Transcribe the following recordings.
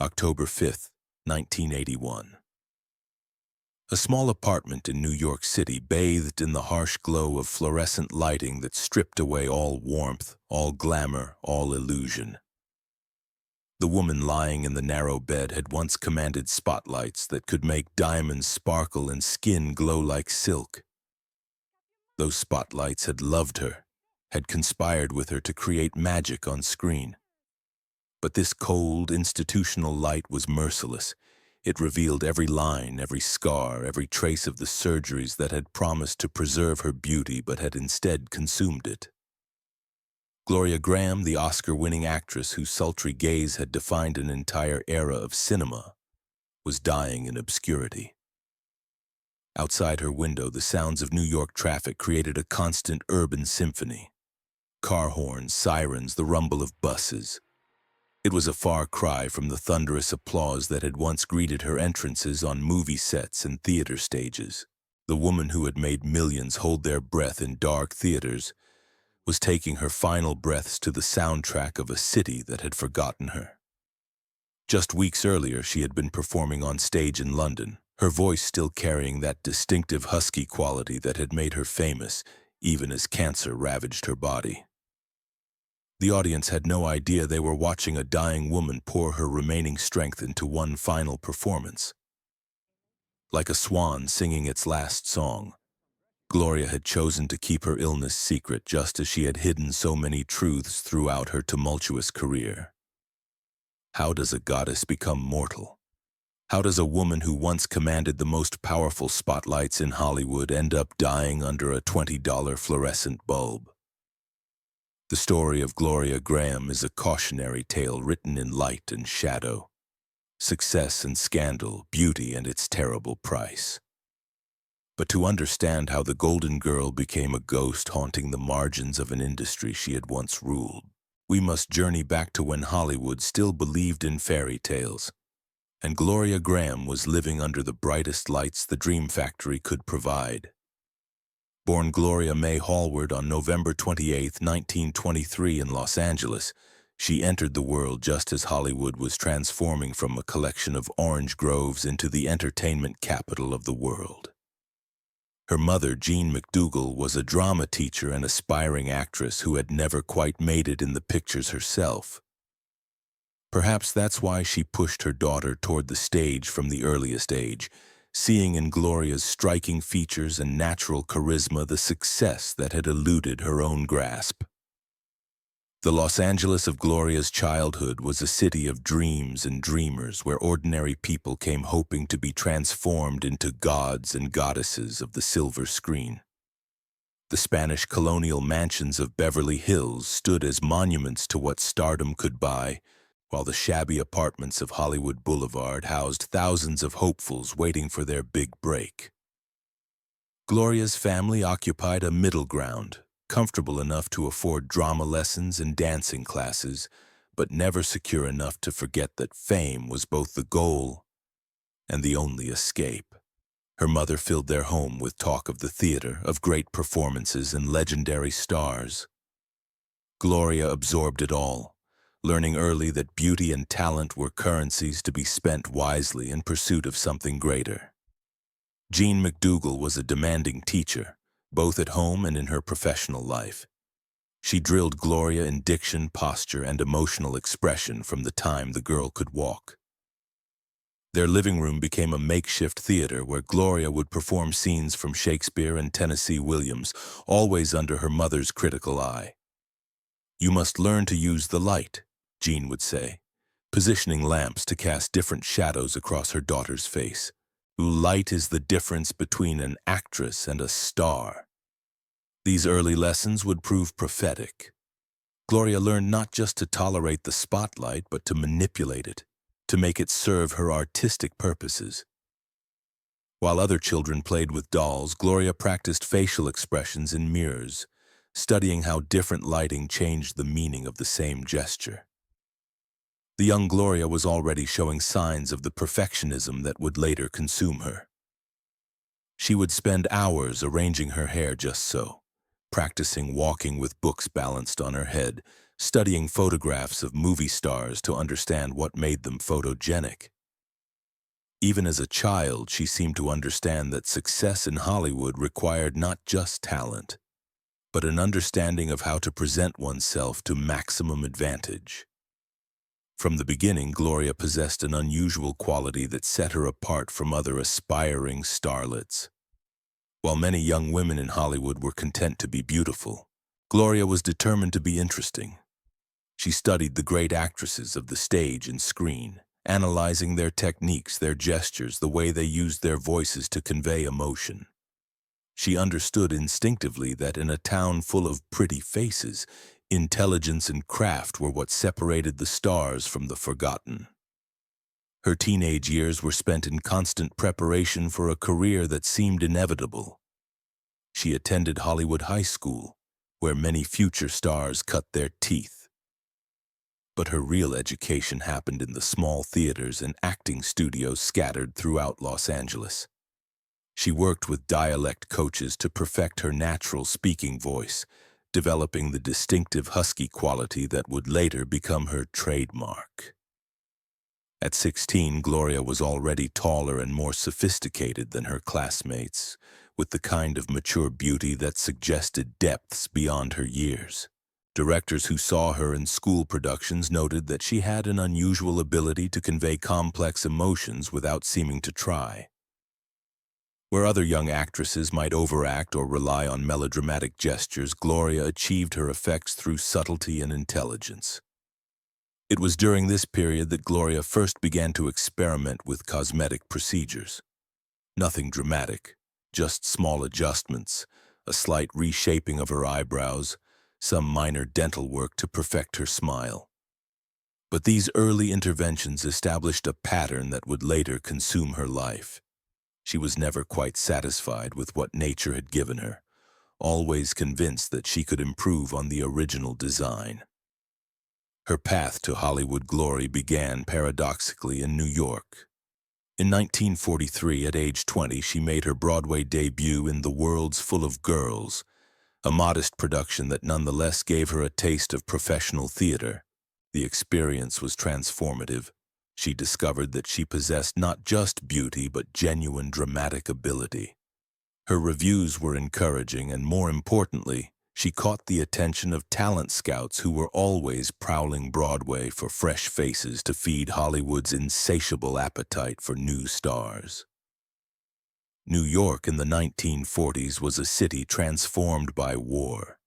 October 5th, 1981. A small apartment in New York City bathed in the harsh glow of fluorescent lighting that stripped away all warmth, all glamour, all illusion. The woman lying in the narrow bed had once commanded spotlights that could make diamonds sparkle and skin glow like silk. Those spotlights had loved her, had conspired with her to create magic on screen. But this cold, institutional light was merciless. It revealed every line, every scar, every trace of the surgeries that had promised to preserve her beauty but had instead consumed it. Gloria Grahame, the Oscar-winning actress whose sultry gaze had defined an entire era of cinema, was dying in obscurity. Outside her window, the sounds of New York traffic created a constant urban symphony. Car horns, sirens, the rumble of buses. It was a far cry from the thunderous applause that had once greeted her entrances on movie sets and theater stages. The woman who had made millions hold their breath in dark theaters was taking her final breaths to the soundtrack of a city that had forgotten her. Just weeks earlier, she had been performing on stage in London, her voice still carrying that distinctive husky quality that had made her famous, even as cancer ravaged her body. The audience had no idea they were watching a dying woman pour her remaining strength into one final performance. Like a swan singing its last song, Gloria had chosen to keep her illness secret just as she had hidden so many truths throughout her tumultuous career. How does a goddess become mortal? How does a woman who once commanded the most powerful spotlights in Hollywood end up dying under a $20 fluorescent bulb? The story of Gloria Grahame is a cautionary tale written in light and shadow, success and scandal, beauty and its terrible price. But to understand how the Golden Girl became a ghost haunting the margins of an industry she had once ruled, we must journey back to when Hollywood still believed in fairy tales, and Gloria Grahame was living under the brightest lights the Dream Factory could provide. Born Gloria May Hallward on November 28, 1923 in Los Angeles, she entered the world just as Hollywood was transforming from a collection of orange groves into the entertainment capital of the world. Her mother, Jean McDougall, was a drama teacher and aspiring actress who had never quite made it in the pictures herself. Perhaps that's why she pushed her daughter toward the stage from the earliest age, seeing in Gloria's striking features and natural charisma the success that had eluded her own grasp. The Los Angeles of Gloria's childhood was a city of dreams and dreamers where ordinary people came hoping to be transformed into gods and goddesses of the silver screen. The Spanish colonial mansions of Beverly Hills stood as monuments to what stardom could buy, while the shabby apartments of Hollywood Boulevard housed thousands of hopefuls waiting for their big break. Gloria's family occupied a middle ground, comfortable enough to afford drama lessons and dancing classes, but never secure enough to forget that fame was both the goal and the only escape. Her mother filled their home with talk of the theater, of great performances and legendary stars. Gloria absorbed it all, learning early that beauty and talent were currencies to be spent wisely in pursuit of something greater. Jean McDougall was a demanding teacher, both at home and in her professional life. She drilled Gloria in diction, posture, and emotional expression from the time the girl could walk. Their living room became a makeshift theater where Gloria would perform scenes from Shakespeare and Tennessee Williams, always under her mother's critical eye. "You must learn to use the light," Jean would say, positioning lamps to cast different shadows across her daughter's face. Light is the difference between an actress and a star. These early lessons would prove prophetic. Gloria learned not just to tolerate the spotlight, but to manipulate it, to make it serve her artistic purposes. While other children played with dolls, Gloria practiced facial expressions in mirrors, studying how different lighting changed the meaning of the same gesture. The young Gloria was already showing signs of the perfectionism that would later consume her. She would spend hours arranging her hair just so, practicing walking with books balanced on her head, studying photographs of movie stars to understand what made them photogenic. Even as a child, she seemed to understand that success in Hollywood required not just talent, but an understanding of how to present oneself to maximum advantage. From the beginning, Gloria possessed an unusual quality that set her apart from other aspiring starlets. While many young women in Hollywood were content to be beautiful, Gloria was determined to be interesting. She studied the great actresses of the stage and screen, analyzing their techniques, their gestures, the way they used their voices to convey emotion. She understood instinctively that in a town full of pretty faces, intelligence and craft were what separated the stars from the forgotten. Her teenage years were spent in constant preparation for a career that seemed inevitable. She attended Hollywood High School, where many future stars cut their teeth. But her real education happened in the small theaters and acting studios scattered throughout Los Angeles. She worked with dialect coaches to perfect her natural speaking voice, developing the distinctive husky quality that would later become her trademark. At 16, Gloria was already taller and more sophisticated than her classmates, with the kind of mature beauty that suggested depths beyond her years. Directors who saw her in school productions noted that she had an unusual ability to convey complex emotions without seeming to try. Where other young actresses might overact or rely on melodramatic gestures, Gloria achieved her effects through subtlety and intelligence. It was during this period that Gloria first began to experiment with cosmetic procedures. Nothing dramatic, just small adjustments, a slight reshaping of her eyebrows, some minor dental work to perfect her smile. But these early interventions established a pattern that would later consume her life. She was never quite satisfied with what nature had given her, always convinced that she could improve on the original design. Her path to Hollywood glory began paradoxically in New York. In 1943, at age 20, she made her Broadway debut in The World's Full of Girls, a modest production that nonetheless gave her a taste of professional theater. The experience was transformative. She discovered that she possessed not just beauty but genuine dramatic ability. Her reviews were encouraging, and more importantly, she caught the attention of talent scouts who were always prowling Broadway for fresh faces to feed Hollywood's insatiable appetite for new stars. New York in the 1940s was a city transformed by war.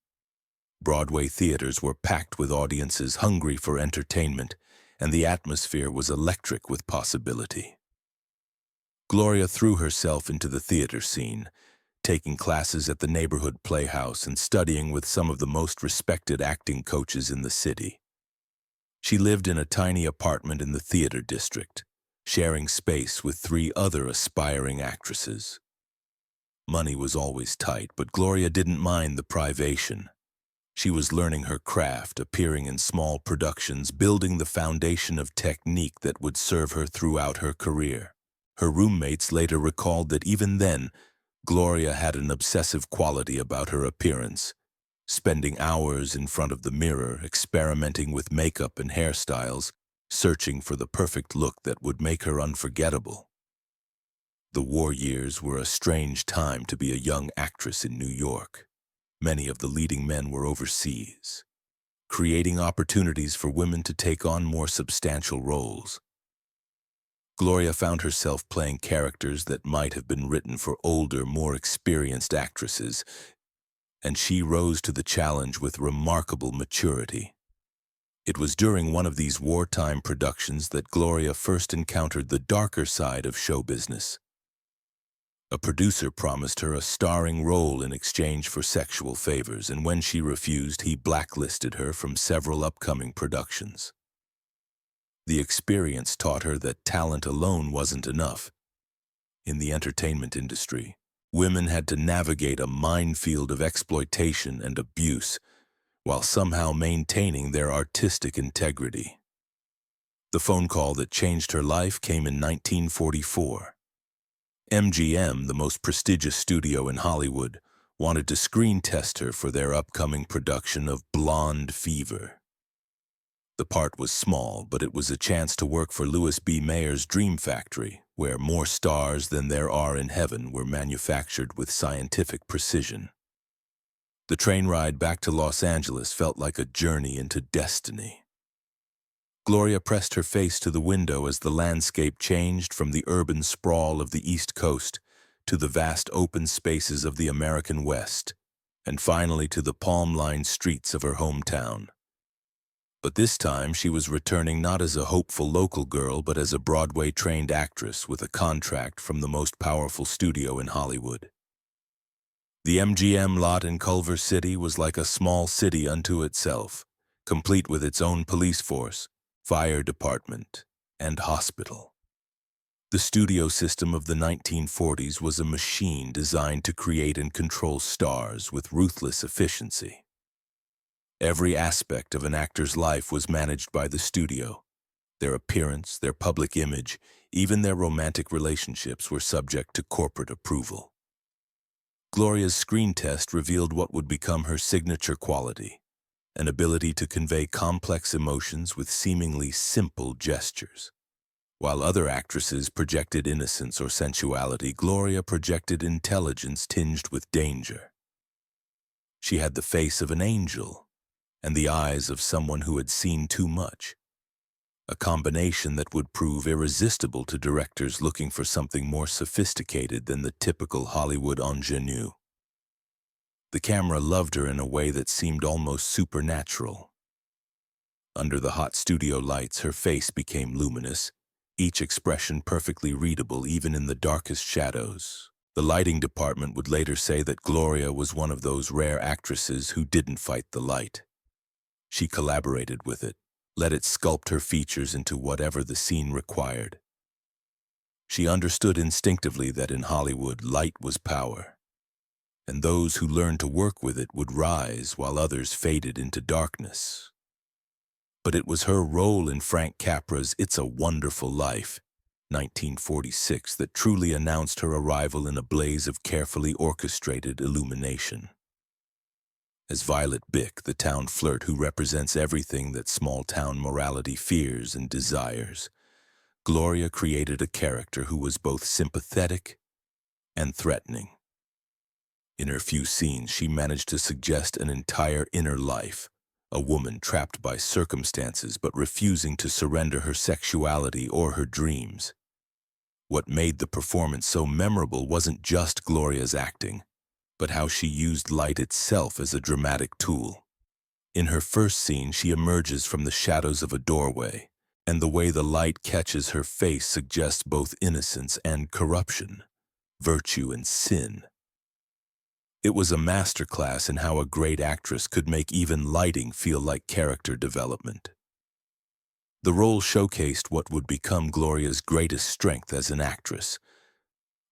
Broadway theaters were packed with audiences hungry for entertainment, and the atmosphere was electric with possibility. Gloria threw herself into the theater scene, taking classes at the neighborhood playhouse and studying with some of the most respected acting coaches in the city. She lived in a tiny apartment in the theater district, sharing space with 3 other aspiring actresses. Money was always tight, but Gloria didn't mind the privation. She was learning her craft, appearing in small productions, building the foundation of technique that would serve her throughout her career. Her roommates later recalled that even then, Gloria had an obsessive quality about her appearance, spending hours in front of the mirror, experimenting with makeup and hairstyles, searching for the perfect look that would make her unforgettable. The war years were a strange time to be a young actress in New York. Many of the leading men were overseas, creating opportunities for women to take on more substantial roles. Gloria found herself playing characters that might have been written for older, more experienced actresses, and she rose to the challenge with remarkable maturity. It was during one of these wartime productions that Gloria first encountered the darker side of show business. A producer promised her a starring role in exchange for sexual favors, and when she refused, he blacklisted her from several upcoming productions. The experience taught her that talent alone wasn't enough. In the entertainment industry, women had to navigate a minefield of exploitation and abuse, while somehow maintaining their artistic integrity. The phone call that changed her life came in 1944. MGM, the most prestigious studio in Hollywood, wanted to screen test her for their upcoming production of Blonde Fever. The part was small, but it was a chance to work for Louis B. Mayer's dream factory, where more stars than there are in heaven were manufactured with scientific precision. The train ride back to Los Angeles felt like a journey into destiny. Gloria pressed her face to the window as the landscape changed from the urban sprawl of the East Coast to the vast open spaces of the American West, and finally to the palm-lined streets of her hometown. But this time she was returning not as a hopeful local girl, but as a Broadway-trained actress with a contract from the most powerful studio in Hollywood. The MGM lot in Culver City was like a small city unto itself, complete with its own police force, fire department, and hospital. The studio system of the 1940s was a machine designed to create and control stars with ruthless efficiency. Every aspect of an actor's life was managed by the studio. Their appearance, their public image, even their romantic relationships were subject to corporate approval. Gloria's screen test revealed what would become her signature quality: an ability to convey complex emotions with seemingly simple gestures. While other actresses projected innocence or sensuality, Gloria projected intelligence tinged with danger. She had the face of an angel and the eyes of someone who had seen too much, a combination that would prove irresistible to directors looking for something more sophisticated than the typical Hollywood ingenue. The camera loved her in a way that seemed almost supernatural. Under the hot studio lights, her face became luminous, each expression perfectly readable even in the darkest shadows. The lighting department would later say that Gloria was one of those rare actresses who didn't fight the light. She collaborated with it, let it sculpt her features into whatever the scene required. She understood instinctively that in Hollywood, light was power, and those who learned to work with it would rise while others faded into darkness. But it was her role in Frank Capra's It's a Wonderful Life, 1946, that truly announced her arrival in a blaze of carefully orchestrated illumination. As Violet Bick, the town flirt who represents everything that small-town morality fears and desires, Gloria created a character who was both sympathetic and threatening. In her few scenes, she managed to suggest an entire inner life, a woman trapped by circumstances but refusing to surrender her sexuality or her dreams. What made the performance so memorable wasn't just Gloria's acting, but how she used light itself as a dramatic tool. In her first scene, she emerges from the shadows of a doorway, and the way the light catches her face suggests both innocence and corruption, virtue and sin. It was a masterclass in how a great actress could make even lighting feel like character development. The role showcased what would become Gloria's greatest strength as an actress: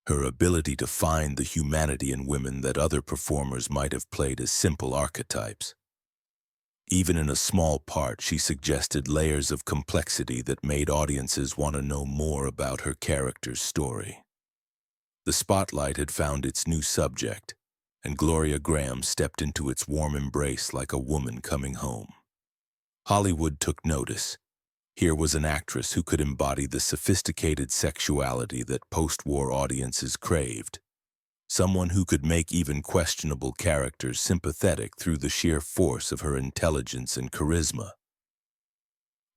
her ability to find the humanity in women that other performers might have played as simple archetypes. Even in a small part, she suggested layers of complexity that made audiences want to know more about her character's story. The spotlight had found its new subject, and Gloria Grahame stepped into its warm embrace like a woman coming home. Hollywood took notice. Here was an actress who could embody the sophisticated sexuality that post-war audiences craved. Someone who could make even questionable characters sympathetic through the sheer force of her intelligence and charisma.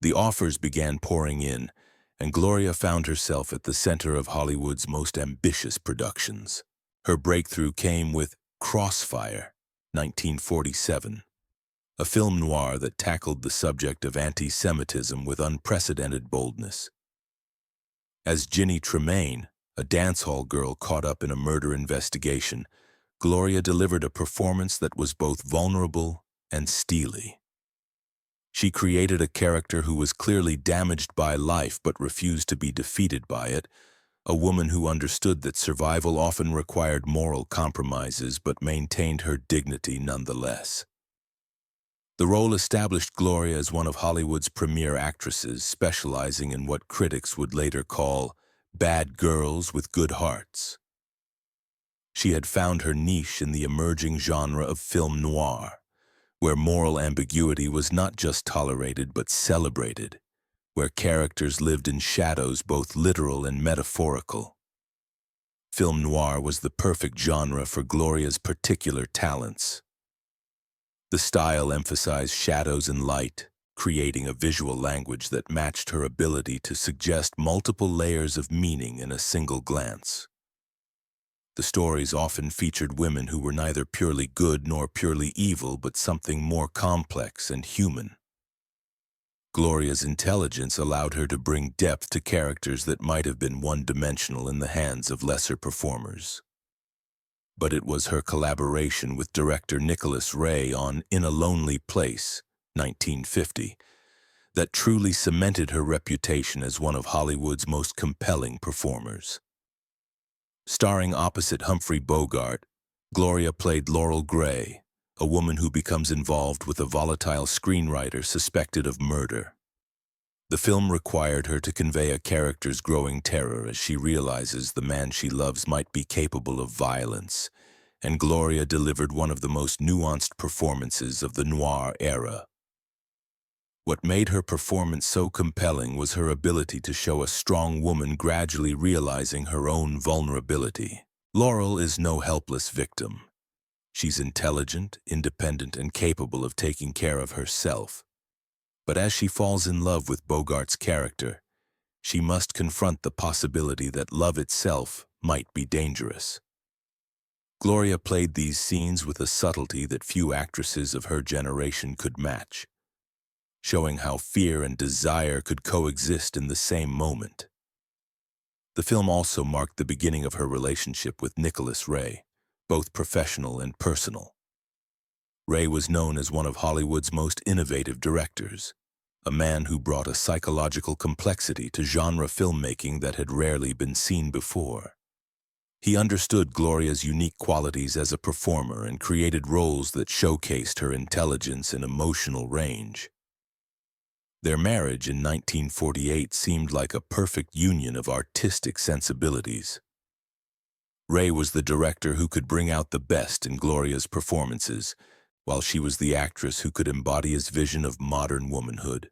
The offers began pouring in, and Gloria found herself at the center of Hollywood's most ambitious productions. Her breakthrough came with Crossfire, 1947. A film noir that tackled the subject of anti-Semitism with unprecedented boldness. As Ginny Tremaine, a dance hall girl caught up in a murder investigation, Gloria delivered a performance that was both vulnerable and steely. She created a character who was clearly damaged by life but refused to be defeated by it, a woman who understood that survival often required moral compromises but maintained her dignity nonetheless. The role established Gloria as one of Hollywood's premier actresses, specializing in what critics would later call bad girls with good hearts. She had found her niche in the emerging genre of film noir, where moral ambiguity was not just tolerated but celebrated, where characters lived in shadows both literal and metaphorical. Film noir was the perfect genre for Gloria's particular talents. The style emphasized shadows and light, creating a visual language that matched her ability to suggest multiple layers of meaning in a single glance. The stories often featured women who were neither purely good nor purely evil, but something more complex and human. Gloria's intelligence allowed her to bring depth to characters that might have been one-dimensional in the hands of lesser performers. But it was her collaboration with director Nicholas Ray on In a Lonely Place, 1950, that truly cemented her reputation as one of Hollywood's most compelling performers. Starring opposite Humphrey Bogart, Gloria played Laurel Gray, a woman who becomes involved with a volatile screenwriter suspected of murder. The film required her to convey a character's growing terror as she realizes the man she loves might be capable of violence, and Gloria delivered one of the most nuanced performances of the noir era. What made her performance so compelling was her ability to show a strong woman gradually realizing her own vulnerability. Laurel is no helpless victim. She's intelligent, independent, and capable of taking care of herself. But as she falls in love with Bogart's character, she must confront the possibility that love itself might be dangerous. Gloria played these scenes with a subtlety that few actresses of her generation could match, showing how fear and desire could coexist in the same moment. The film also marked the beginning of her relationship with Nicholas Ray, both professional and personal. Ray was known as one of Hollywood's most innovative directors, a man who brought a psychological complexity to genre filmmaking that had rarely been seen before. He understood Gloria's unique qualities as a performer and created roles that showcased her intelligence and emotional range. Their marriage in 1948 seemed like a perfect union of artistic sensibilities. Ray was the director who could bring out the best in Gloria's performances, while she was the actress who could embody his vision of modern womanhood.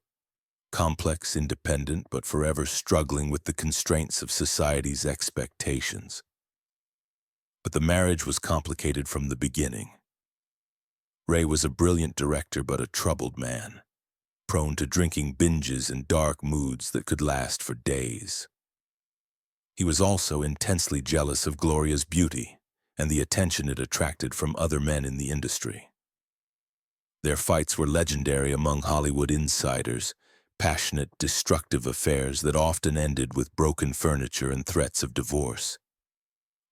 Complex, independent, but forever struggling with the constraints of society's expectations. But the marriage was complicated from the beginning. Ray was a brilliant director but a troubled man, prone to drinking binges and dark moods that could last for days. He was also intensely jealous of Gloria's beauty and the attention it attracted from other men in the industry. Their fights were legendary among Hollywood insiders, passionate, destructive affairs that often ended with broken furniture and threats of divorce.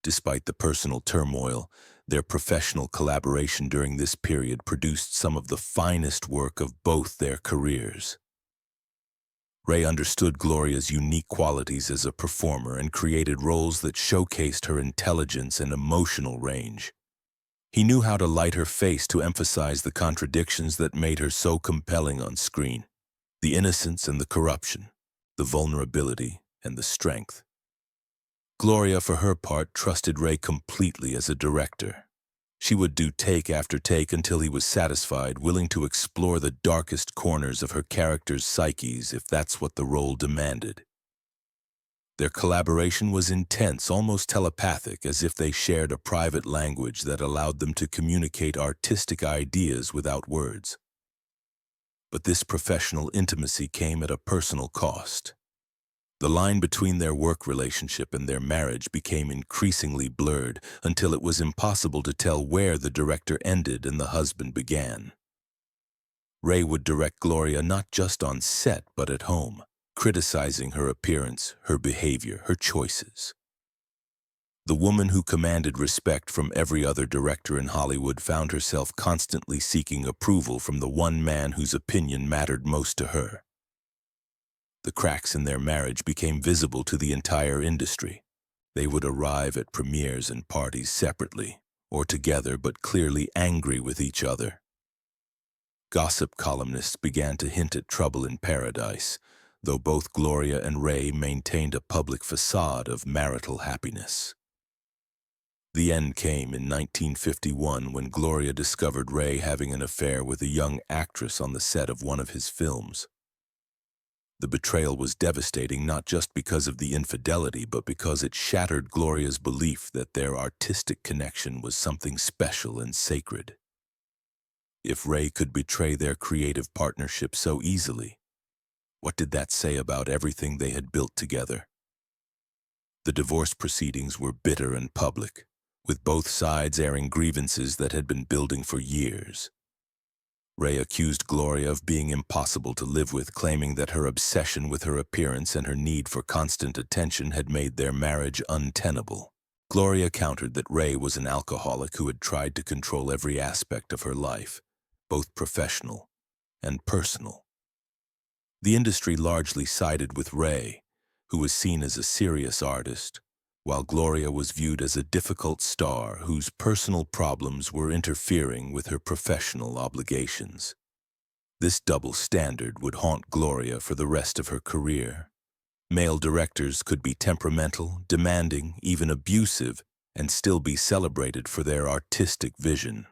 Despite the personal turmoil, their professional collaboration during this period produced some of the finest work of both their careers. Ray understood Gloria's unique qualities as a performer and created roles that showcased her intelligence and emotional range. He knew how to light her face to emphasize the contradictions that made her so compelling on screen, the innocence and the corruption, the vulnerability and the strength. Gloria, for her part, trusted Ray completely as a director. She would do take after take until he was satisfied, willing to explore the darkest corners of her character's psyches if that's what the role demanded. Their collaboration was intense, almost telepathic, as if they shared a private language that allowed them to communicate artistic ideas without words. But this professional intimacy came at a personal cost. The line between their work relationship and their marriage became increasingly blurred until it was impossible to tell where the director ended and the husband began. Ray would direct Gloria not just on set but at home, criticizing her appearance, her behavior, her choices. The woman who commanded respect from every other director in Hollywood found herself constantly seeking approval from the one man whose opinion mattered most to her. The cracks in their marriage became visible to the entire industry. They would arrive at premieres and parties separately, or together but clearly angry with each other. Gossip columnists began to hint at trouble in paradise, though both Gloria and Ray maintained a public facade of marital happiness. The end came in 1951 when Gloria discovered Ray having an affair with a young actress on the set of one of his films. The betrayal was devastating not just because of the infidelity, but because it shattered Gloria's belief that their artistic connection was something special and sacred. If Ray could betray their creative partnership so easily, what did that say about everything they had built together? The divorce proceedings were bitter and public, with both sides airing grievances that had been building for years. Ray accused Gloria of being impossible to live with, claiming that her obsession with her appearance and her need for constant attention had made their marriage untenable. Gloria countered that Ray was an alcoholic who had tried to control every aspect of her life, both professional and personal. The industry largely sided with Ray, who was seen as a serious artist, while Gloria was viewed as a difficult star whose personal problems were interfering with her professional obligations. This double standard would haunt Gloria for the rest of her career. Male directors could be temperamental, demanding, even abusive, and still be celebrated for their artistic vision.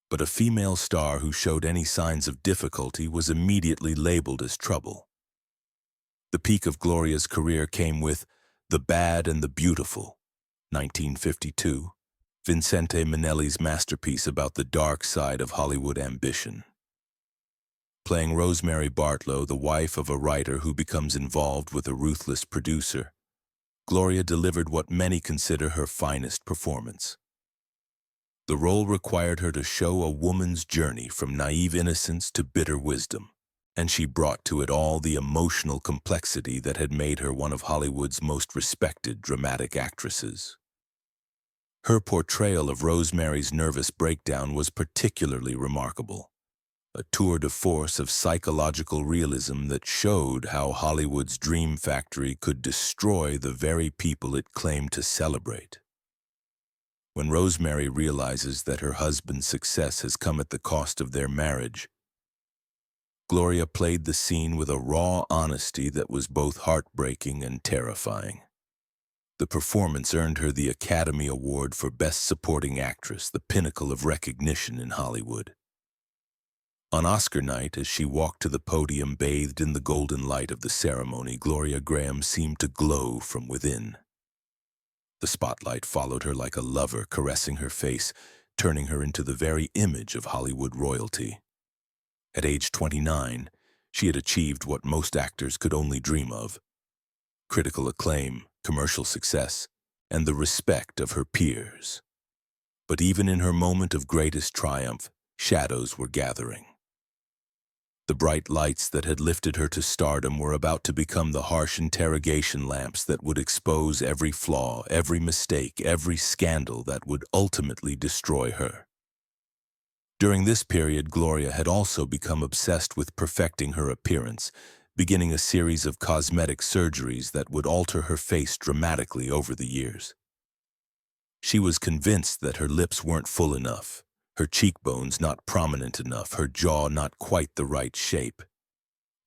But a female star who showed any signs of difficulty was immediately labeled as trouble. The peak of Gloria's career came with The Bad and the Beautiful, 1952, Vincente Minnelli's masterpiece about the dark side of Hollywood ambition. Playing Rosemary Bartlow, the wife of a writer who becomes involved with a ruthless producer, Gloria delivered what many consider her finest performance. The role required her to show a woman's journey from naive innocence to bitter wisdom, and she brought to it all the emotional complexity that had made her one of Hollywood's most respected dramatic actresses. Her portrayal of Rosemary's nervous breakdown was particularly remarkable, a tour de force of psychological realism that showed how Hollywood's dream factory could destroy the very people it claimed to celebrate. When Rosemary realizes that her husband's success has come at the cost of their marriage, Gloria played the scene with a raw honesty that was both heartbreaking and terrifying. The performance earned her the Academy Award for Best Supporting Actress, the pinnacle of recognition in Hollywood. On Oscar night, as she walked to the podium bathed in the golden light of the ceremony, Gloria Grahame seemed to glow from within. The spotlight followed her like a lover caressing her face, turning her into the very image of Hollywood royalty. At age 29, she had achieved what most actors could only dream of: critical acclaim, commercial success, and the respect of her peers. But even in her moment of greatest triumph, shadows were gathering. The bright lights that had lifted her to stardom were about to become the harsh interrogation lamps that would expose every flaw, every mistake, every scandal that would ultimately destroy her. During this period, Gloria had also become obsessed with perfecting her appearance, beginning a series of cosmetic surgeries that would alter her face dramatically over the years. She was convinced that her lips weren't full enough, her cheekbones not prominent enough, her jaw not quite the right shape.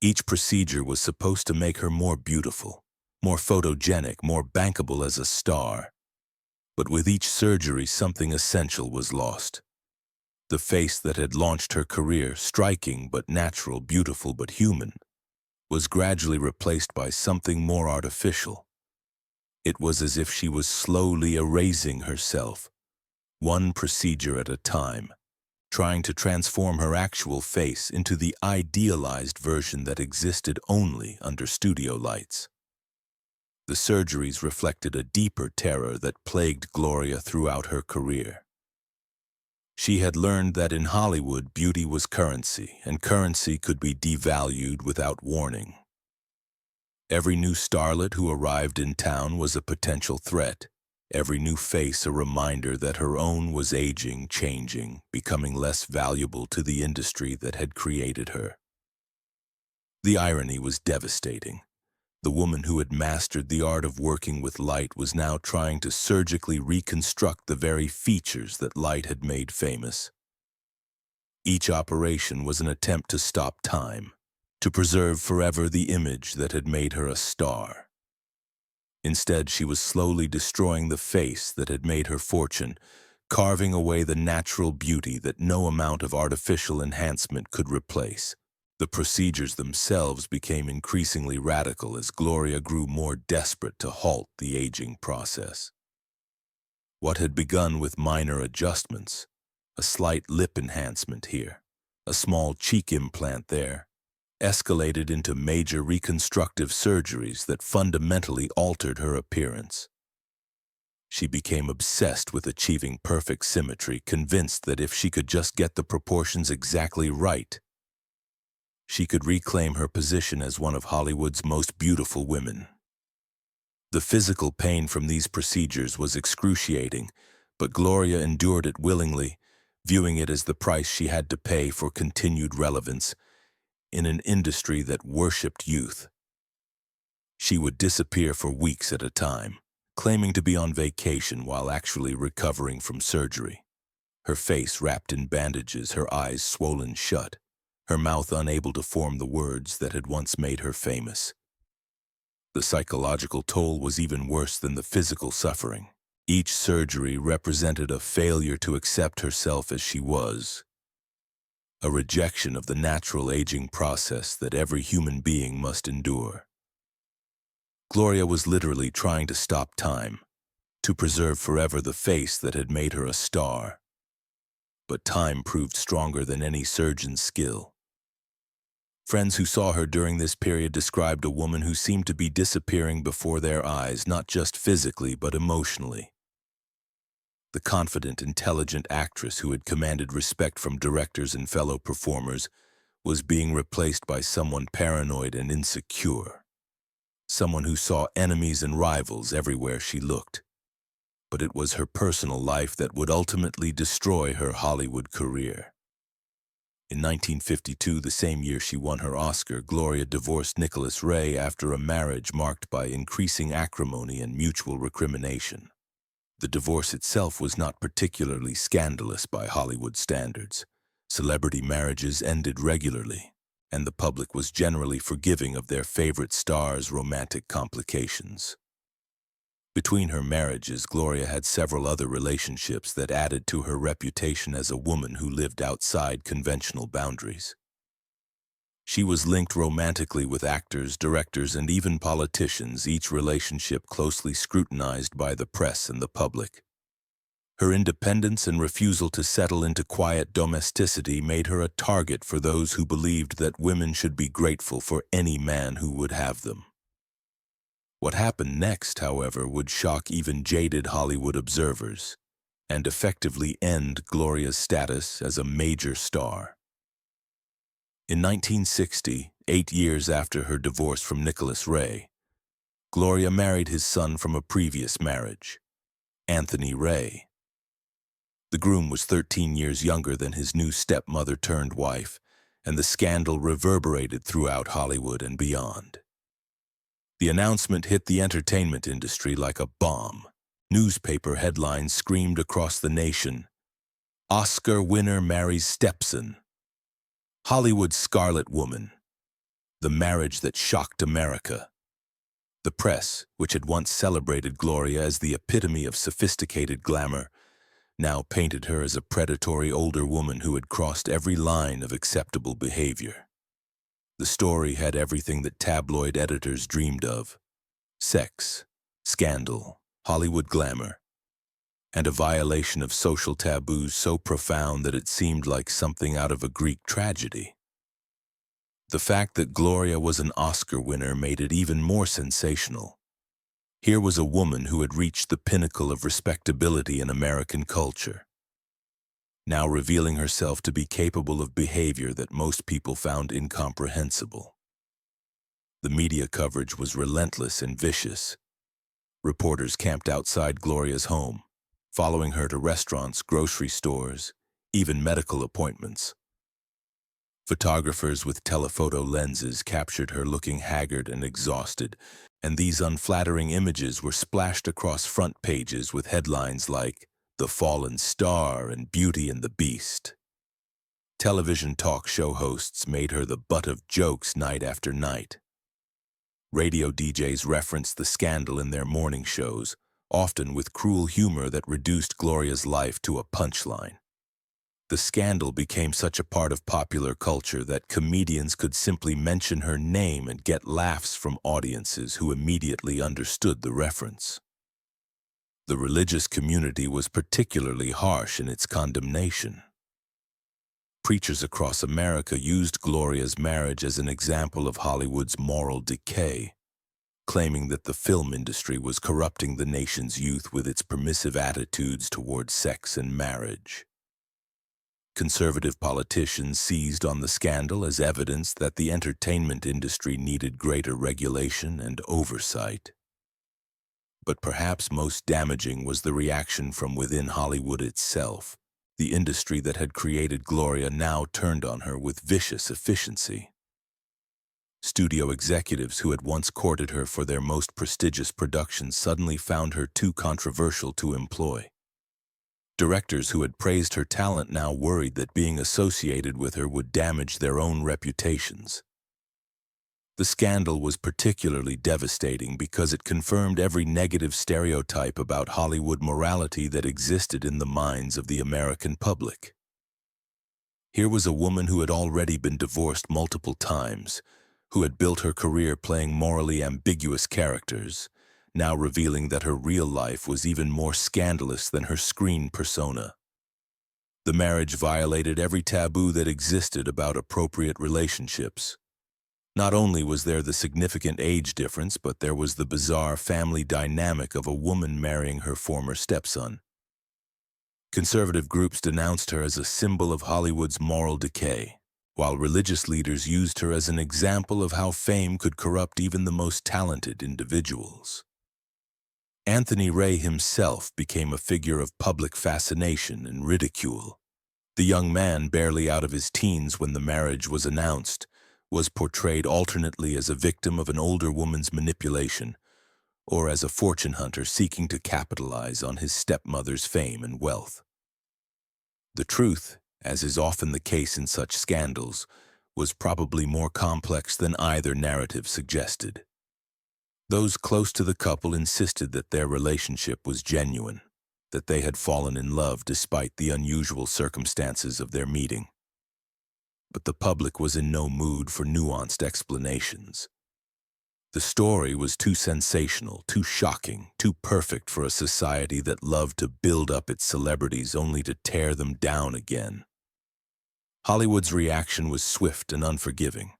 Each procedure was supposed to make her more beautiful, more photogenic, more bankable as a star. But with each surgery, something essential was lost. The face that had launched her career, striking but natural, beautiful but human, was gradually replaced by something more artificial. It was as if she was slowly erasing herself, one procedure at a time, trying to transform her actual face into the idealized version that existed only under studio lights. The surgeries reflected a deeper terror that plagued Gloria throughout her career. She had learned that in Hollywood, beauty was currency, and currency could be devalued without warning. Every new starlet who arrived in town was a potential threat, every new face a reminder that her own was aging, changing, becoming less valuable to the industry that had created her. The irony was devastating. The woman who had mastered the art of working with light was now trying to surgically reconstruct the very features that light had made famous. Each operation was an attempt to stop time, to preserve forever the image that had made her a star. Instead, she was slowly destroying the face that had made her fortune, carving away the natural beauty that no amount of artificial enhancement could replace. The procedures themselves became increasingly radical as Gloria grew more desperate to halt the aging process. What had begun with minor adjustments, a slight lip enhancement here, a small cheek implant there, escalated into major reconstructive surgeries that fundamentally altered her appearance. She became obsessed with achieving perfect symmetry, convinced that if she could just get the proportions exactly right, she could reclaim her position as one of Hollywood's most beautiful women. The physical pain from these procedures was excruciating, but Gloria endured it willingly, viewing it as the price she had to pay for continued relevance in an industry that worshipped youth. She would disappear for weeks at a time, claiming to be on vacation while actually recovering from surgery. Her face wrapped in bandages, her eyes swollen shut, her mouth unable to form the words that had once made her famous. The psychological toll was even worse than the physical suffering. Each surgery represented a failure to accept herself as she was, a rejection of the natural aging process that every human being must endure. Gloria was literally trying to stop time, to preserve forever the face that had made her a star. But time proved stronger than any surgeon's skill. Friends who saw her during this period described a woman who seemed to be disappearing before their eyes, not just physically but emotionally. The confident, intelligent actress who had commanded respect from directors and fellow performers was being replaced by someone paranoid and insecure. Someone who saw enemies and rivals everywhere she looked. But it was her personal life that would ultimately destroy her Hollywood career. In 1952, the same year she won her Oscar, Gloria divorced Nicholas Ray after a marriage marked by increasing acrimony and mutual recrimination. The divorce itself was not particularly scandalous by Hollywood standards. Celebrity marriages ended regularly, and the public was generally forgiving of their favorite stars' romantic complications. Between her marriages, Gloria had several other relationships that added to her reputation as a woman who lived outside conventional boundaries. She was linked romantically with actors, directors, and even politicians, each relationship closely scrutinized by the press and the public. Her independence and refusal to settle into quiet domesticity made her a target for those who believed that women should be grateful for any man who would have them. What happened next, however, would shock even jaded Hollywood observers and effectively end Gloria's status as a major star. In 1960, 8 years after her divorce from Nicholas Ray, Gloria married his son from a previous marriage, Anthony Ray. The groom was 13 years younger than his new stepmother-turned-wife, and the scandal reverberated throughout Hollywood and beyond. The announcement hit the entertainment industry like a bomb. Newspaper headlines screamed across the nation, "Oscar winner marries stepson." Hollywood's Scarlet Woman, the marriage that shocked America. The press, which had once celebrated Gloria as the epitome of sophisticated glamour, now painted her as a predatory older woman who had crossed every line of acceptable behavior. The story had everything that tabloid editors dreamed of: sex, scandal, Hollywood glamour, and a violation of social taboos so profound that it seemed like something out of a Greek tragedy. The fact that Gloria was an Oscar winner made it even more sensational. Here was a woman who had reached the pinnacle of respectability in American culture, now revealing herself to be capable of behavior that most people found incomprehensible. The media coverage was relentless and vicious. Reporters camped outside Gloria's home, following her to restaurants, grocery stores, even medical appointments. Photographers with telephoto lenses captured her looking haggard and exhausted, and these unflattering images were splashed across front pages with headlines like "The Fallen Star" and "Beauty and the Beast." Television talk show hosts made her the butt of jokes night after night. Radio DJs referenced the scandal in their morning shows, often with cruel humor that reduced Gloria's life to a punchline. The scandal became such a part of popular culture that comedians could simply mention her name and get laughs from audiences who immediately understood the reference. The religious community was particularly harsh in its condemnation. Preachers across America used Gloria's marriage as an example of Hollywood's moral decay, claiming that the film industry was corrupting the nation's youth with its permissive attitudes toward sex and marriage. Conservative politicians seized on the scandal as evidence that the entertainment industry needed greater regulation and oversight. But perhaps most damaging was the reaction from within Hollywood itself. The industry that had created Gloria now turned on her with vicious efficiency. Studio executives who had once courted her for their most prestigious productions suddenly found her too controversial to employ. Directors who had praised her talent now worried that being associated with her would damage their own reputations. The scandal was particularly devastating because it confirmed every negative stereotype about Hollywood morality that existed in the minds of the American public. Here was a woman who had already been divorced multiple times, who had built her career playing morally ambiguous characters, now revealing that her real life was even more scandalous than her screen persona. The marriage violated every taboo that existed about appropriate relationships. Not only was there the significant age difference, but there was the bizarre family dynamic of a woman marrying her former stepson. Conservative groups denounced her as a symbol of Hollywood's moral decay, while religious leaders used her as an example of how fame could corrupt even the most talented individuals. Anthony Ray himself became a figure of public fascination and ridicule. The young man, barely out of his teens when the marriage was announced, was portrayed alternately as a victim of an older woman's manipulation or as a fortune hunter seeking to capitalize on his stepmother's fame and wealth. The truth, as is often the case in such scandals, was probably more complex than either narrative suggested. Those close to the couple insisted that their relationship was genuine, that they had fallen in love despite the unusual circumstances of their meeting. But the public was in no mood for nuanced explanations. The story was too sensational, too shocking, too perfect for a society that loved to build up its celebrities only to tear them down again. Hollywood's reaction was swift and unforgiving.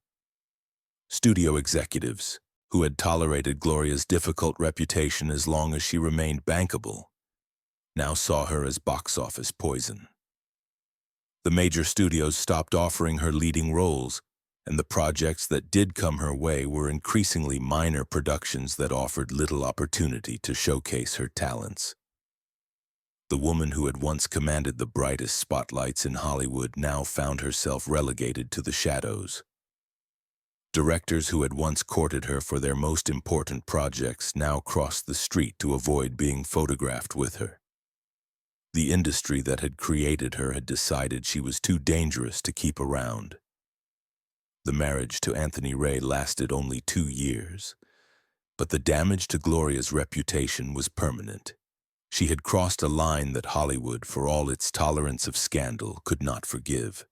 Studio executives, who had tolerated Gloria's difficult reputation as long as she remained bankable, now saw her as box office poison. The major studios stopped offering her leading roles, and the projects that did come her way were increasingly minor productions that offered little opportunity to showcase her talents. The woman who had once commanded the brightest spotlights in Hollywood now found herself relegated to the shadows. Directors who had once courted her for their most important projects now crossed the street to avoid being photographed with her. The industry that had created her had decided she was too dangerous to keep around. The marriage to Anthony Ray lasted only 2 years, but the damage to Gloria's reputation was permanent. She had crossed a line that Hollywood, for all its tolerance of scandal, could not forgive.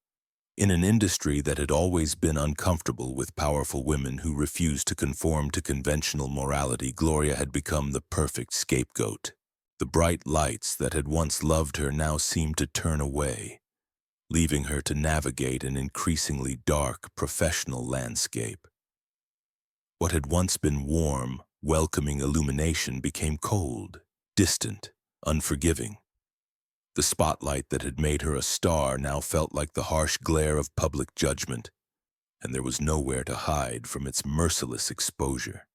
In an industry that had always been uncomfortable with powerful women who refused to conform to conventional morality, Gloria had become the perfect scapegoat. The bright lights that had once loved her now seemed to turn away, leaving her to navigate an increasingly dark professional landscape. What had once been warm, welcoming illumination became cold, distant, unforgiving. The spotlight that had made her a star now felt like the harsh glare of public judgment, and there was nowhere to hide from its merciless exposure.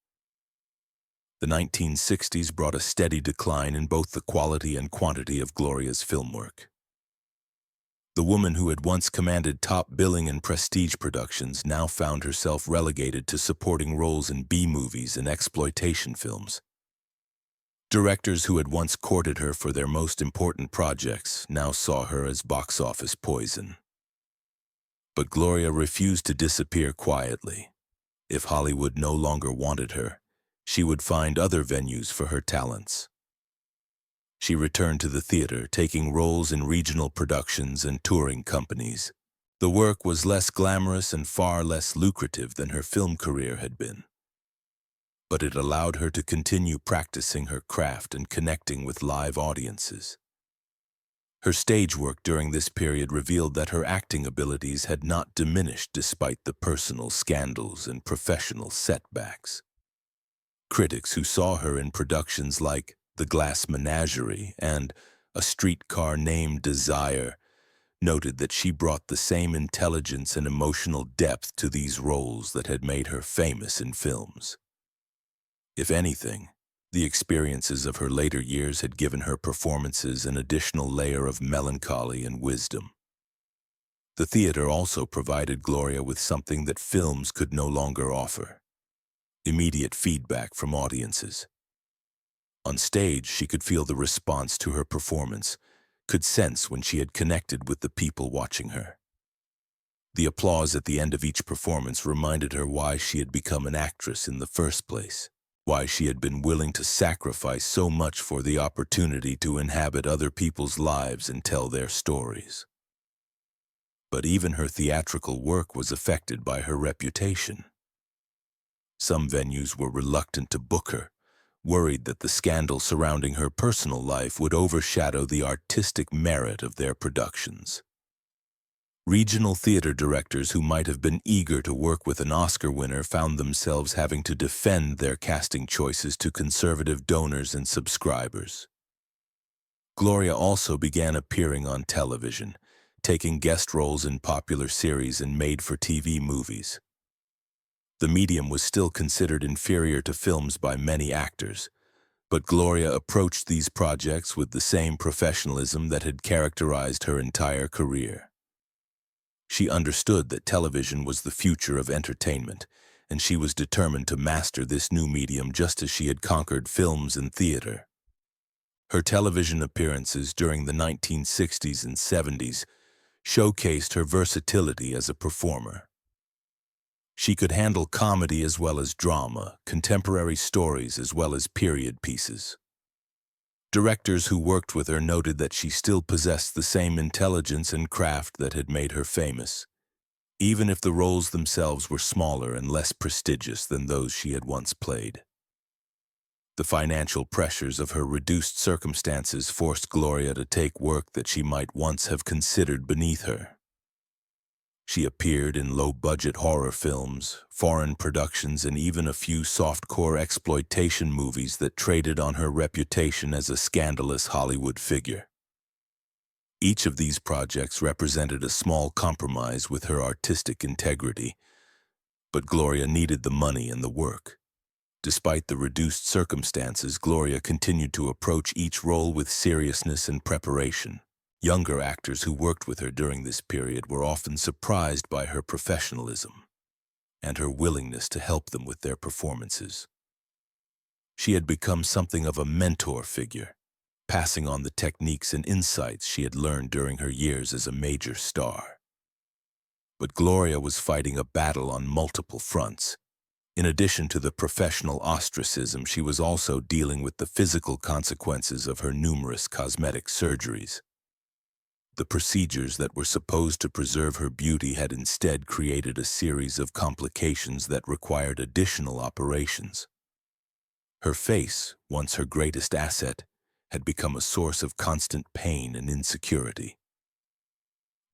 The 1960s brought a steady decline in both the quality and quantity of Gloria's film work. The woman who had once commanded top billing in prestige productions now found herself relegated to supporting roles in B-movies and exploitation films. Directors who had once courted her for their most important projects now saw her as box office poison. But Gloria refused to disappear quietly. If Hollywood no longer wanted her, she would find other venues for her talents. She returned to the theater, taking roles in regional productions and touring companies. The work was less glamorous and far less lucrative than her film career had been, but it allowed her to continue practicing her craft and connecting with live audiences. Her stage work during this period revealed that her acting abilities had not diminished despite the personal scandals and professional setbacks. Critics who saw her in productions like The Glass Menagerie and A Streetcar Named Desire noted that she brought the same intelligence and emotional depth to these roles that had made her famous in films. If anything, the experiences of her later years had given her performances an additional layer of melancholy and wisdom. The theater also provided Gloria with something that films could no longer offer: immediate feedback from audiences. On stage, she could feel the response to her performance, could sense when she had connected with the people watching her. The applause at the end of each performance reminded her why she had become an actress in the first place, why she had been willing to sacrifice so much for the opportunity to inhabit other people's lives and tell their stories. But even her theatrical work was affected by her reputation. Some venues were reluctant to book her, worried that the scandal surrounding her personal life would overshadow the artistic merit of their productions. Regional theater directors who might have been eager to work with an Oscar winner found themselves having to defend their casting choices to conservative donors and subscribers. Gloria also began appearing on television, taking guest roles in popular series and made-for-TV movies. The medium was still considered inferior to films by many actors, but Gloria approached these projects with the same professionalism that had characterized her entire career. She understood that television was the future of entertainment, and she was determined to master this new medium just as she had conquered films and theater. Her television appearances during the 1960s and 70s showcased her versatility as a performer. She could handle comedy as well as drama, contemporary stories as well as period pieces. Directors who worked with her noted that she still possessed the same intelligence and craft that had made her famous, even if the roles themselves were smaller and less prestigious than those she had once played. The financial pressures of her reduced circumstances forced Gloria to take work that she might once have considered beneath her. She appeared in low-budget horror films, foreign productions, and even a few softcore exploitation movies that traded on her reputation as a scandalous Hollywood figure. Each of these projects represented a small compromise with her artistic integrity, but Gloria needed the money and the work. Despite the reduced circumstances, Gloria continued to approach each role with seriousness and preparation. Younger actors who worked with her during this period were often surprised by her professionalism and her willingness to help them with their performances. She had become something of a mentor figure, passing on the techniques and insights she had learned during her years as a major star. But Gloria was fighting a battle on multiple fronts. In addition to the professional ostracism, she was also dealing with the physical consequences of her numerous cosmetic surgeries. The procedures that were supposed to preserve her beauty had instead created a series of complications that required additional operations. Her face, once her greatest asset, had become a source of constant pain and insecurity.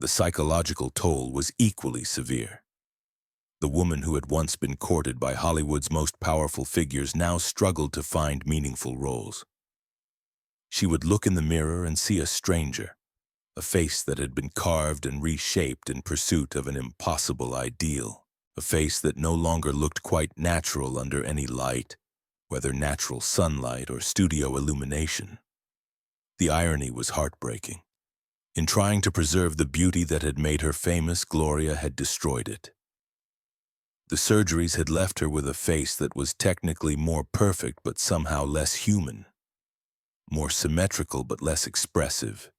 The psychological toll was equally severe. The woman who had once been courted by Hollywood's most powerful figures now struggled to find meaningful roles. She would look in the mirror and see a stranger, a face that had been carved and reshaped in pursuit of an impossible ideal, a face that no longer looked quite natural under any light, whether natural sunlight or studio illumination. The irony was heartbreaking. In trying to preserve the beauty that had made her famous, Gloria had destroyed it. The surgeries had left her with a face that was technically more perfect but somehow less human, more symmetrical but less expressive.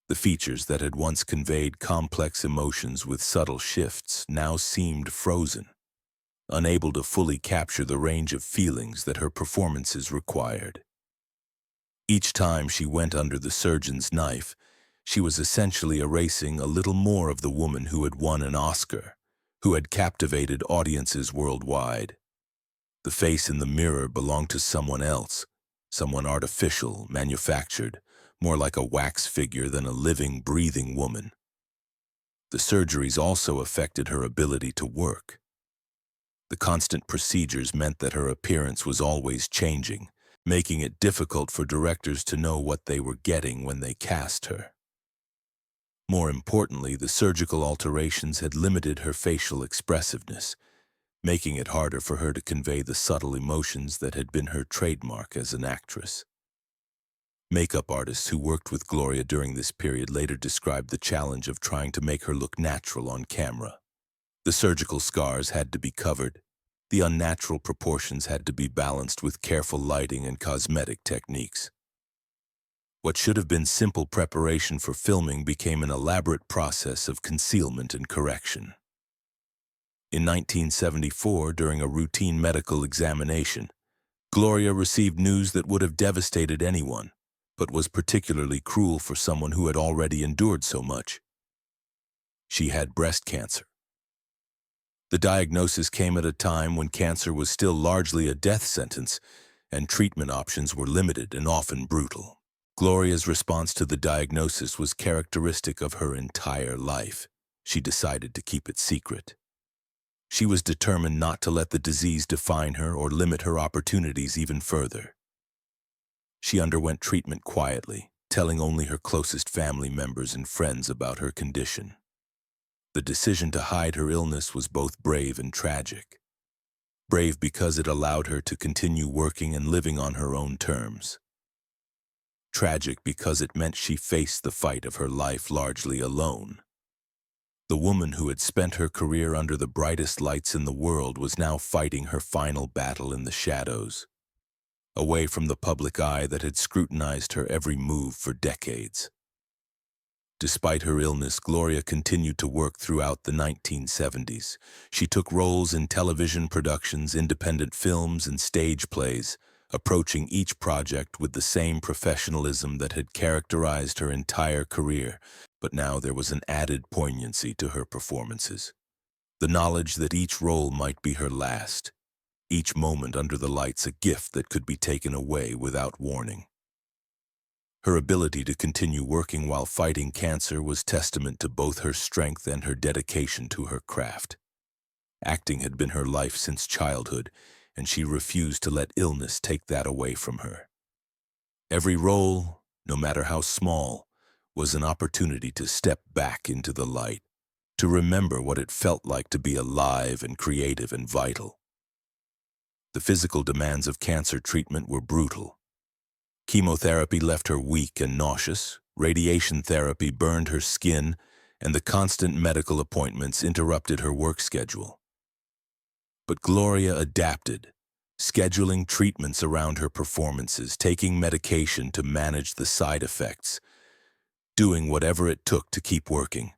The features that had once conveyed complex emotions with subtle shifts now seemed frozen, unable to fully capture the range of feelings that her performances required. Each time she went under the surgeon's knife, she was essentially erasing a little more of the woman who had won an Oscar, who had captivated audiences worldwide. The face in the mirror belonged to someone else, someone artificial, manufactured, more like a wax figure than a living, breathing woman. The surgeries also affected her ability to work. The constant procedures meant that her appearance was always changing, making it difficult for directors to know what they were getting when they cast her. More importantly, the surgical alterations had limited her facial expressiveness, making it harder for her to convey the subtle emotions that had been her trademark as an actress. Makeup artists who worked with Gloria during this period later described the challenge of trying to make her look natural on camera. The surgical scars had to be covered. The unnatural proportions had to be balanced with careful lighting and cosmetic techniques. What should have been simple preparation for filming became an elaborate process of concealment and correction. In 1974, during a routine medical examination, Gloria received news that would have devastated anyone, but was particularly cruel for someone who had already endured so much. She had breast cancer. The diagnosis came at a time when cancer was still largely a death sentence, and treatment options were limited and often brutal. Gloria's response to the diagnosis was characteristic of her entire life. She decided to keep it secret. She was determined not to let the disease define her or limit her opportunities even further. She underwent treatment quietly, telling only her closest family members and friends about her condition. The decision to hide her illness was both brave and tragic. Brave because it allowed her to continue working and living on her own terms. Tragic because it meant she faced the fight of her life largely alone. The woman who had spent her career under the brightest lights in the world was now fighting her final battle in the shadows, away from the public eye that had scrutinized her every move for decades. Despite her illness, Gloria continued to work throughout the 1970s. She took roles in television productions, independent films, and stage plays, approaching each project with the same professionalism that had characterized her entire career. But now there was an added poignancy to her performances. The knowledge that each role might be her last, each moment under the lights a gift that could be taken away without warning. Her ability to continue working while fighting cancer was testament to both her strength and her dedication to her craft. Acting had been her life since childhood, and she refused to let illness take that away from her. Every role, no matter how small, was an opportunity to step back into the light, to remember what it felt like to be alive and creative and vital. The physical demands of cancer treatment were brutal. Chemotherapy left her weak and nauseous, radiation therapy burned her skin, and the constant medical appointments interrupted her work schedule. But Gloria adapted, scheduling treatments around her performances, taking medication to manage the side effects, doing whatever it took to keep working.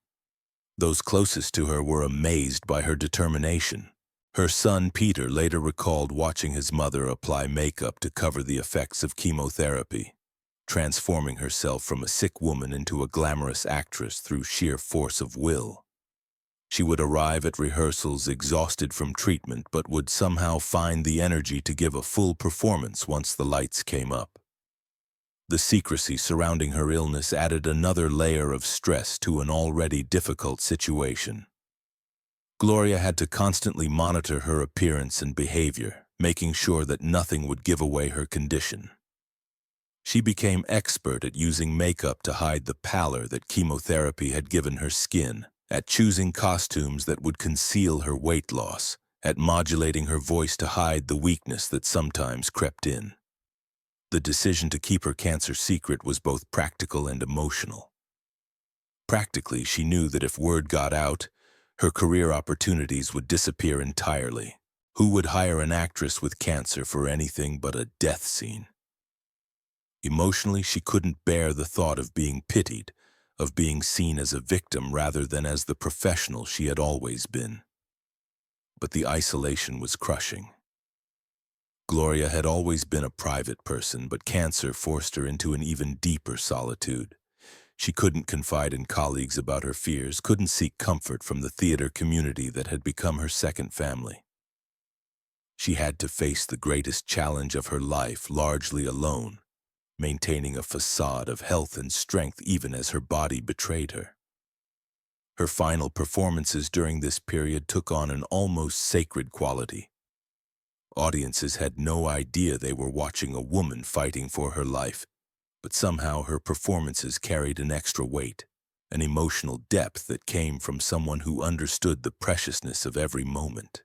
Those closest to her were amazed by her determination. Her son, Peter, later recalled watching his mother apply makeup to cover the effects of chemotherapy, transforming herself from a sick woman into a glamorous actress through sheer force of will. She would arrive at rehearsals exhausted from treatment, but would somehow find the energy to give a full performance once the lights came up. The secrecy surrounding her illness added another layer of stress to an already difficult situation. Gloria had to constantly monitor her appearance and behavior, making sure that nothing would give away her condition. She became expert at using makeup to hide the pallor that chemotherapy had given her skin, at choosing costumes that would conceal her weight loss, at modulating her voice to hide the weakness that sometimes crept in. The decision to keep her cancer secret was both practical and emotional. Practically, she knew that if word got out, her career opportunities would disappear entirely. Who would hire an actress with cancer for anything but a death scene? Emotionally, she couldn't bear the thought of being pitied, of being seen as a victim rather than as the professional she had always been. but the isolation was crushing. Gloria had always been a private person, but cancer forced her into an even deeper solitude. She couldn't confide in colleagues about her fears, couldn't seek comfort from the theater community that had become her second family. She had to face the greatest challenge of her life largely alone, maintaining a facade of health and strength even as her body betrayed her. Her final performances during this period took on an almost sacred quality. Audiences had no idea they were watching a woman fighting for her life, but somehow her performances carried an extra weight, an emotional depth that came from someone who understood the preciousness of every moment.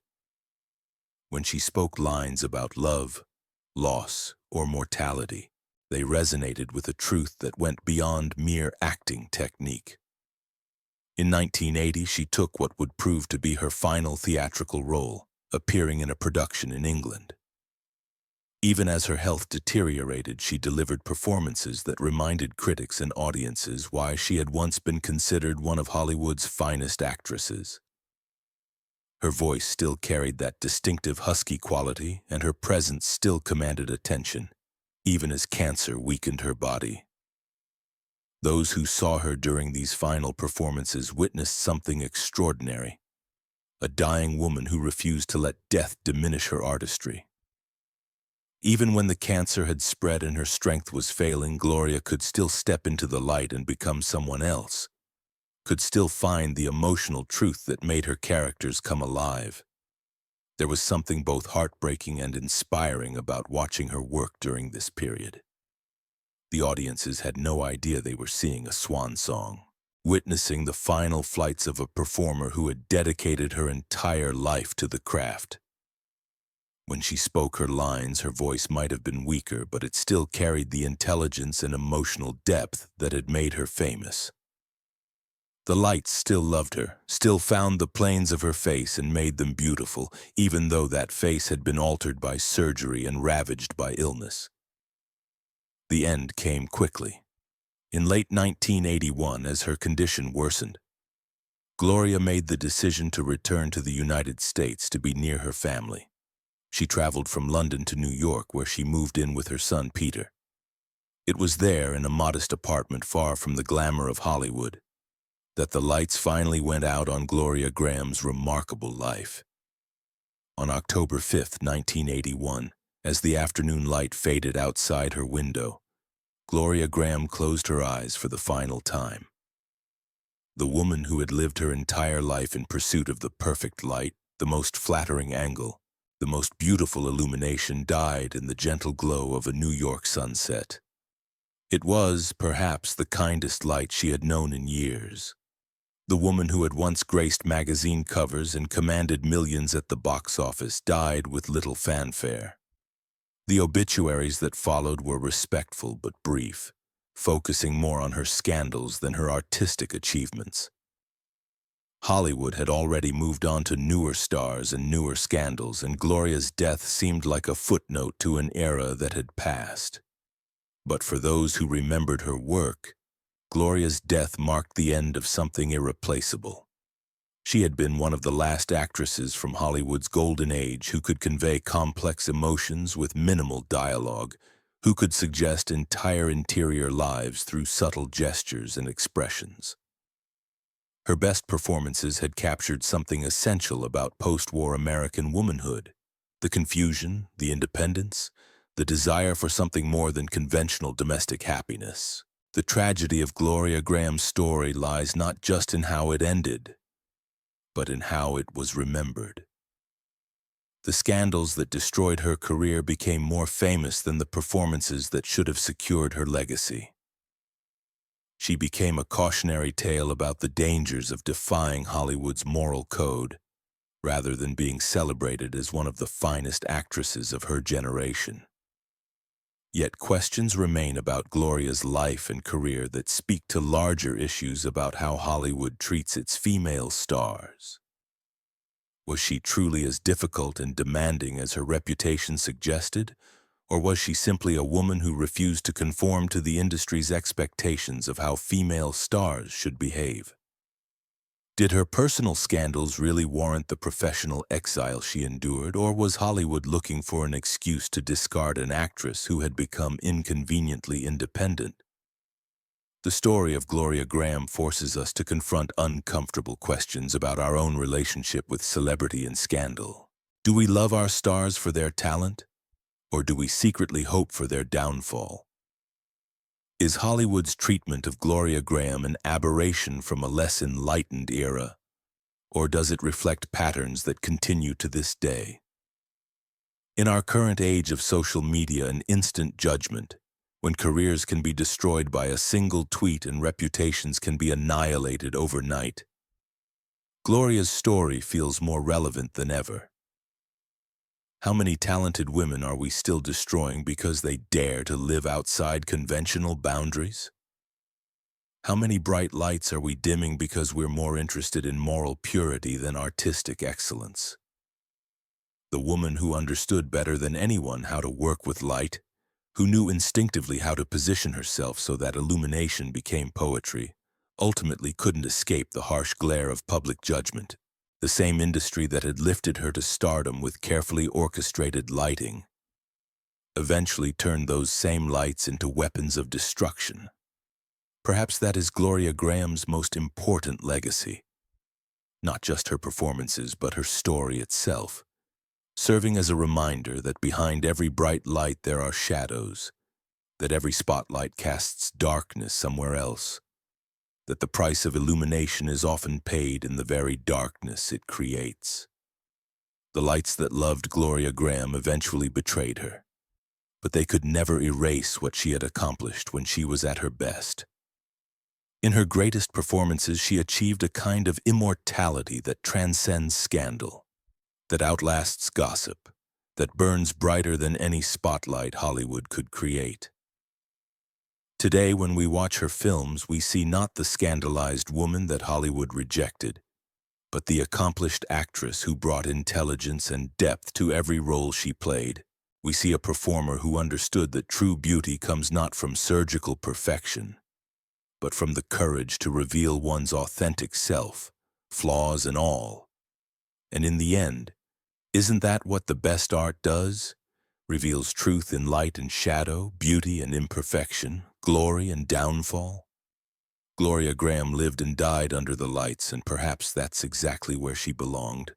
When she spoke lines about love, loss, or mortality, they resonated with a truth that went beyond mere acting technique. In 1980, she took what would prove to be her final theatrical role, appearing in a production in England. Even as her health deteriorated, she delivered performances that reminded critics and audiences why she had once been considered one of Hollywood's finest actresses. Her voice still carried that distinctive husky quality, and her presence still commanded attention, even as cancer weakened her body. Those who saw her during these final performances witnessed something extraordinary, a dying woman who refused to let death diminish her artistry. Even when the cancer had spread and her strength was failing, Gloria could still step into the light and become someone else, could still find the emotional truth that made her characters come alive. There was something both heartbreaking and inspiring about watching her work during this period. The audiences had no idea they were seeing a swan song, witnessing the final flights of a performer who had dedicated her entire life to the craft. When she spoke her lines, her voice might have been weaker, but it still carried the intelligence and emotional depth that had made her famous. The lights still loved her, still found the planes of her face and made them beautiful, even though that face had been altered by surgery and ravaged by illness. The end came quickly. In late 1981, as her condition worsened, Gloria made the decision to return to the United States to be near her family. She traveled from London to New York, where she moved in with her son, Peter. It was there, in a modest apartment far from the glamour of Hollywood, that the lights finally went out on Gloria Grahame's remarkable life. On October 5, 1981, as the afternoon light faded outside her window, Gloria Grahame closed her eyes for the final time. The woman who had lived her entire life in pursuit of the perfect light, the most flattering angle, the most beautiful illumination, died in the gentle glow of a New York sunset. It was, perhaps, the kindest light she had known in years. The woman who had once graced magazine covers and commanded millions at the box office died with little fanfare. The obituaries that followed were respectful but brief, focusing more on her scandals than her artistic achievements. Hollywood had already moved on to newer stars and newer scandals, and Gloria's death seemed like a footnote to an era that had passed. But for those who remembered her work, Gloria's death marked the end of something irreplaceable. She had been one of the last actresses from Hollywood's golden age who could convey complex emotions with minimal dialogue, who could suggest entire interior lives through subtle gestures and expressions. Her best performances had captured something essential about post-war American womanhood: the confusion, the independence, the desire for something more than conventional domestic happiness. The tragedy of Gloria Grahame's story lies not just in how it ended, but in how it was remembered. The scandals that destroyed her career became more famous than the performances that should have secured her legacy. She became a cautionary tale about the dangers of defying Hollywood's moral code, rather than being celebrated as one of the finest actresses of her generation. Yet questions remain about Gloria's life and career that speak to larger issues about how Hollywood treats its female stars. Was she truly as difficult and demanding as her reputation suggested, or was she simply a woman who refused to conform to the industry's expectations of how female stars should behave? Did her personal scandals really warrant the professional exile she endured, or was Hollywood looking for an excuse to discard an actress who had become inconveniently independent? The story of Gloria Grahame forces us to confront uncomfortable questions about our own relationship with celebrity and scandal. Do we love our stars for their talent, or do we secretly hope for their downfall? Is Hollywood's treatment of Gloria Grahame an aberration from a less enlightened era, or does it reflect patterns that continue to this day? In our current age of social media and instant judgment, when careers can be destroyed by a single tweet and reputations can be annihilated overnight, Gloria's story feels more relevant than ever. How many talented women are we still destroying because they dare to live outside conventional boundaries? How many bright lights are we dimming because we're more interested in moral purity than artistic excellence? The woman who understood better than anyone how to work with light, who knew instinctively how to position herself so that illumination became poetry, ultimately couldn't escape the harsh glare of public judgment. The same industry that had lifted her to stardom with carefully orchestrated lighting eventually turned those same lights into weapons of destruction. Perhaps that is Gloria Grahame's most important legacy. Not just her performances, but her story itself, serving as a reminder that behind every bright light there are shadows, that every spotlight casts darkness somewhere else, that the price of illumination is often paid in the very darkness it creates. The lights that loved Gloria Grahame eventually betrayed her, but they could never erase what she had accomplished when she was at her best. In her greatest performances, she achieved a kind of immortality that transcends scandal, that outlasts gossip, that burns brighter than any spotlight Hollywood could create. Today, when we watch her films, we see not the scandalized woman that Hollywood rejected, but the accomplished actress who brought intelligence and depth to every role she played. We see a performer who understood that true beauty comes not from surgical perfection, but from the courage to reveal one's authentic self, flaws and all. And in the end, isn't that what the best art does? Reveals truth in light and shadow, beauty and imperfection, glory and downfall. Gloria Grahame lived and died under the lights, and perhaps that's exactly where she belonged.